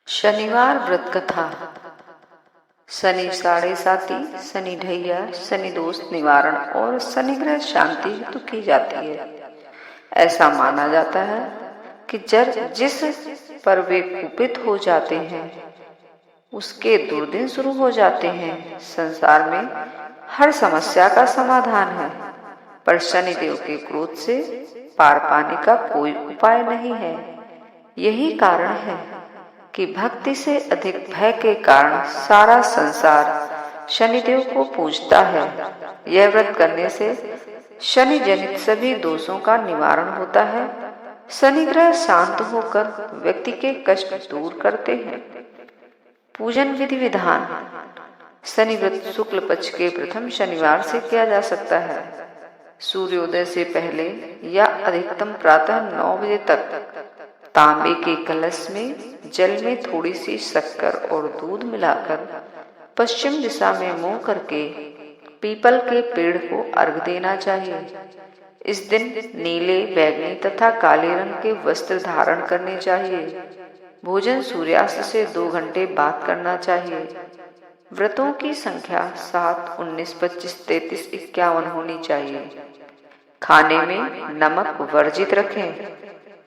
शनिवार व्रत कथा। शनि साढ़े साती, शनि ढैया, शनि दोष निवारण और शनि ग्रह शांति हेतु की जाती है। ऐसा माना जाता है कि जिस पर वे कुपित हो जाते हैं उसके दुर्दिन शुरू हो जाते हैं। संसार में हर समस्या का समाधान है, पर शनिदेव के क्रोध से पार पाने का कोई उपाय नहीं है। यही कारण है कि भक्ति से अधिक भय के कारण सारा संसार शनिदेव को पूजता है। यह व्रत करने से शनि जनित सभी दोषों का निवारण होता है। शनि ग्रह शांत होकर व्यक्ति के कष्ट दूर करते हैं। पूजन विधि विधान। शनि व्रत शुक्ल पक्ष के प्रथम शनिवार से किया जा सकता है। सूर्योदय से पहले या अधिकतम प्रातः 9 बजे तक तांबे के कलश में जल में थोड़ी सी शक्कर और दूध मिलाकर पश्चिम दिशा में मुंह करके पीपल के पेड़ को अर्घ देना चाहिए। इस दिन नीले, बैंगनी तथा काले रंग के वस्त्र धारण करने चाहिए। भोजन सूर्यास्त से 2 घंटे बाद करना चाहिए। व्रतों की संख्या 7, 19, 25, 33, 51 होनी चाहिए। खाने में नमक वर्जित रखें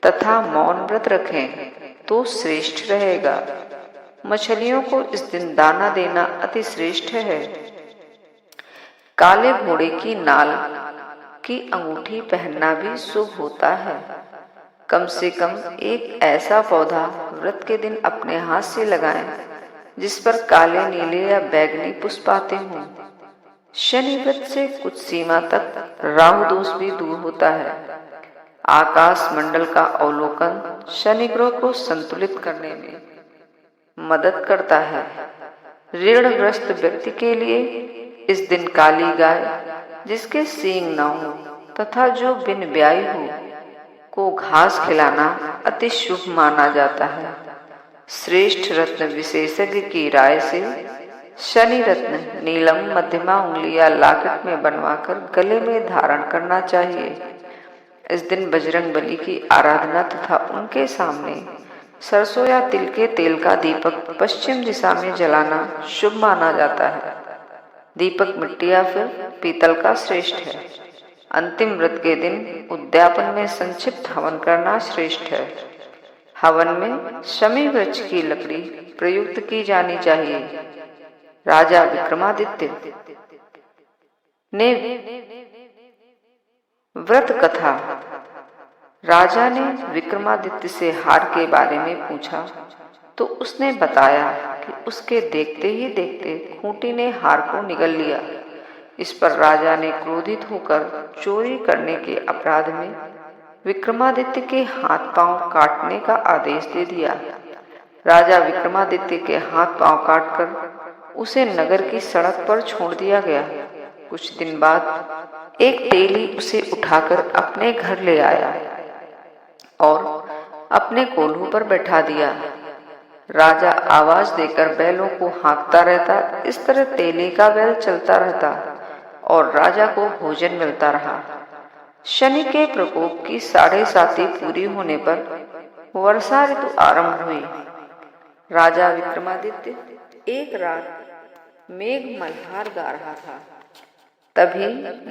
तथा मौन व्रत रखें तो श्रेष्ठ रहेगा। मछलियों को इस दिन दाना देना अति श्रेष्ठ है। काले घोड़े की नाल की अंगूठी पहनना भी शुभ होता है। कम से कम एक ऐसा पौधा व्रत के दिन अपने हाथ से लगाएं जिस पर काले, नीले या बैंगनी पुष्प आते हों। शनि व्रत से कुछ सीमा तक राहु दोष भी दूर होता है। आकाश मंडल का अवलोकन शनि ग्रह को संतुलित करने में मदद करता है। ऋणग्रस्त व्यक्ति के लिए इस दिन काली गाय जिसके सींग न हो तथा जो बिन ब्याई हो को घास खिलाना अति शुभ माना जाता है। श्रेष्ठ रत्न विशेषज्ञ की राय से शनि रत्न नीलम मध्यमा उंगली या लॉकेट में बनवाकर गले में धारण करना चाहिए। इस दिन बजरंग बली की आराधना तथा उनके सामने सरसों या तिल के तेल का दीपक पश्चिम दिशा में जलाना शुभ माना जाता है। दीपक मिट्टी या फिर पीतल का श्रेष्ठ है। अंतिम व्रत के दिन उद्यापन में संक्षिप्त हवन करना श्रेष्ठ है। हवन में शमी वृक्ष की लकड़ी प्रयुक्त की जानी चाहिए। राजा विक्रमादित्य ने व्रत कथा। राजा ने विक्रमादित्य से हार के बारे में पूछा तो उसने बताया कि उसके देखते ही देखते खूंटी ने हार को निगल लिया। इस पर राजा ने क्रोधित होकर चोरी करने के अपराध में विक्रमादित्य के हाथ पांव काटने का आदेश दे दिया। राजा विक्रमादित्य के हाथ पांव काटकर उसे नगर की सड़क पर छोड़ दिया गया। कुछ दिन बाद एक तेली उसे उठाकर अपने घर ले आया और अपने कोल्हू पर बैठा दिया। राजा आवाज देकर बैलों को हाँकता रहता। इस तरह तेली का बैल चलता रहता और राजा को भोजन मिलता रहा। शनि के प्रकोप की 7.5 पूरी होने पर वर्षा ऋतु आरंभ हुई। राजा विक्रमादित्य एक रात मेघ मल्हार गा रहा था। तभी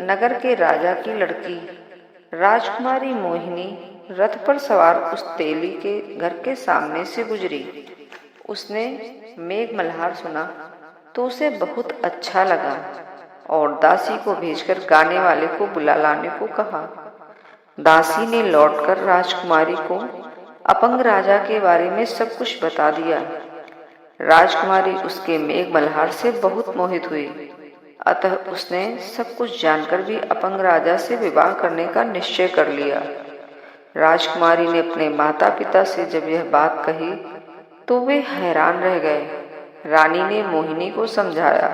नगर के राजा की लड़की राजकुमारी मोहिनी रथ पर सवार उस तेली के घर के सामने से गुजरी। उसने मेघ मल्हार सुना तो उसे बहुत अच्छा लगा और दासी को भेजकर गाने वाले को बुला लाने को कहा। दासी ने लौटकर राजकुमारी को अपंग राजा के बारे में सब कुछ बता दिया। राजकुमारी उसके मेघ मल्हार से बहुत मोहित हुई, अतः उसने सब कुछ जानकर भी अपंग राजा से विवाह करने का निश्चय कर लिया। राजकुमारी ने अपने माता पिता से जब यह बात कही तो वे हैरान रह गए। रानी ने मोहिनी को समझाया,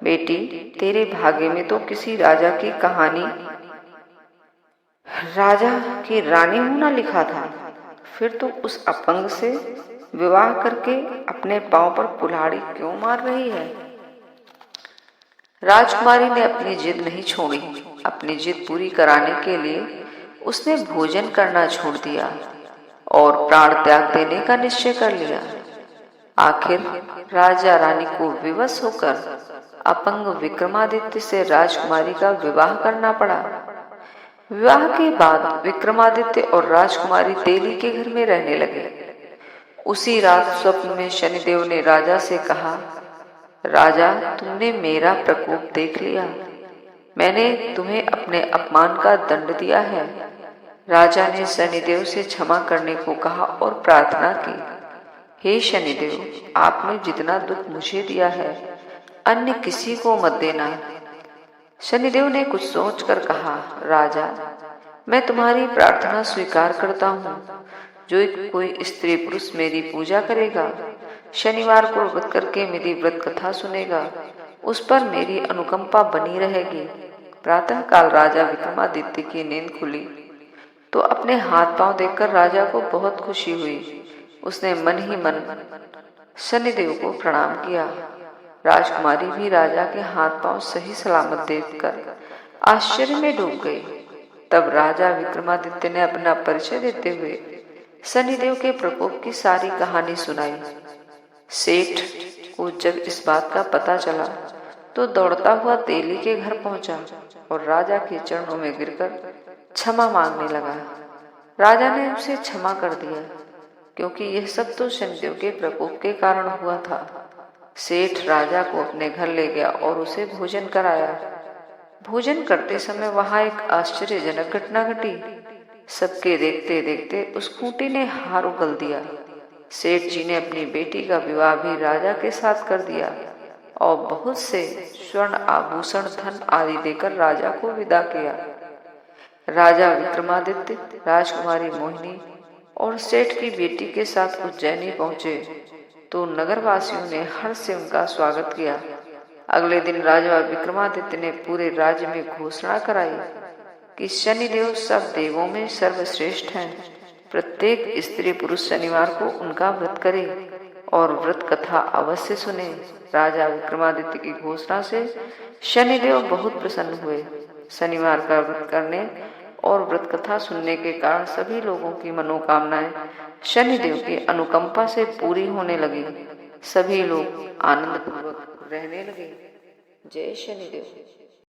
बेटी, तेरे भाग्य में तो किसी राजा की कहानी राजा की रानी होना लिखा था, फिर तो उस अपंग से विवाह करके अपने पांव पर कुल्हाड़ी क्यों मार रही है। राजकुमारी ने अपनी जिद नहीं छोड़ी। अपनी जिद पूरी कराने के लिए उसने भोजन करना छोड़ दिया और प्राण त्याग देने का निश्चय कर लिया। आखिर राजा रानी को विवश होकर अपंग विक्रमादित्य से राजकुमारी का विवाह करना पड़ा। विवाह के बाद विक्रमादित्य और राजकुमारी तेली के घर में रहने लगे। उसी रात स्वप्न में शनिदेव ने राजा से कहा, राजा, तुमने मेरा प्रकोप देख लिया। मैंने तुम्हें अपने अपमान का दंड दिया है। राजा ने शनिदेव से क्षमा करने को कहा और प्रार्थना की, हे शनिदेव, आपने जितना दुख मुझे दिया है अन्य किसी को मत देना। शनिदेव ने कुछ सोचकर कहा, राजा, मैं तुम्हारी प्रार्थना स्वीकार करता हूँ। जो कोई स्त्री पुरुष मेरी पूजा करेगा, शनिवार को व्रत करके मेरी व्रत कथा सुनेगा, उस पर मेरी अनुकंपा बनी रहेगी। प्रातः काल राजा विक्रमादित्य की नींद खुली तो अपने हाथ पांव देखकर राजा को बहुत खुशी हुई। उसने मन ही मन शनिदेव को प्रणाम किया। राजकुमारी भी राजा के हाथ पांव सही सलामत देखकर आश्चर्य में डूब गई। तब राजा विक्रमादित्य ने अपना परिचय देते हुए शनिदेव के प्रकोप की सारी कहानी सुनाई। सेठ को जब इस बात का पता चला तो दौड़ता हुआ तेली के घर पहुंचा और राजा के चरणों में गिरकर क्षमा मांगने लगा। राजा ने उसे क्षमा कर दिया, क्योंकि यह सब तो शनिदेव के प्रकोप के कारण हुआ था। सेठ राजा को अपने घर ले गया और उसे भोजन कराया। भोजन करते समय वहां एक आश्चर्यजनक घटना घटी। सबके देखते देखते उस खूंटी ने हार उगल दिया। सेठ जी ने अपनी बेटी का विवाह भी राजा के साथ कर दिया और बहुत से स्वर्ण आभूषण, धन आदि देकर राजा को विदा किया। राजा विक्रमादित्य, राजकुमारी मोहिनी और सेठ की बेटी के साथ उज्जैनी पहुंचे तो नगरवासियों ने हर्ष से उनका स्वागत किया। अगले दिन राजा विक्रमादित्य ने पूरे राज्य में घोषणा कराई कि शनिदेव सब देवों में सर्वश्रेष्ठ हैं। प्रत्येक स्त्री पुरुष शनिवार को उनका व्रत करे और व्रत कथा अवश्य सुने। राजा विक्रमादित्य की घोषणा से शनिदेव बहुत प्रसन्न हुए। शनिवार का व्रत करने और व्रत कथा सुनने के कारण सभी लोगों की मनोकामनाएं शनिदेव की अनुकंपा से पूरी होने लगी। सभी लोग आनंद पूर्वक रहने लगे। जय शनिदेव।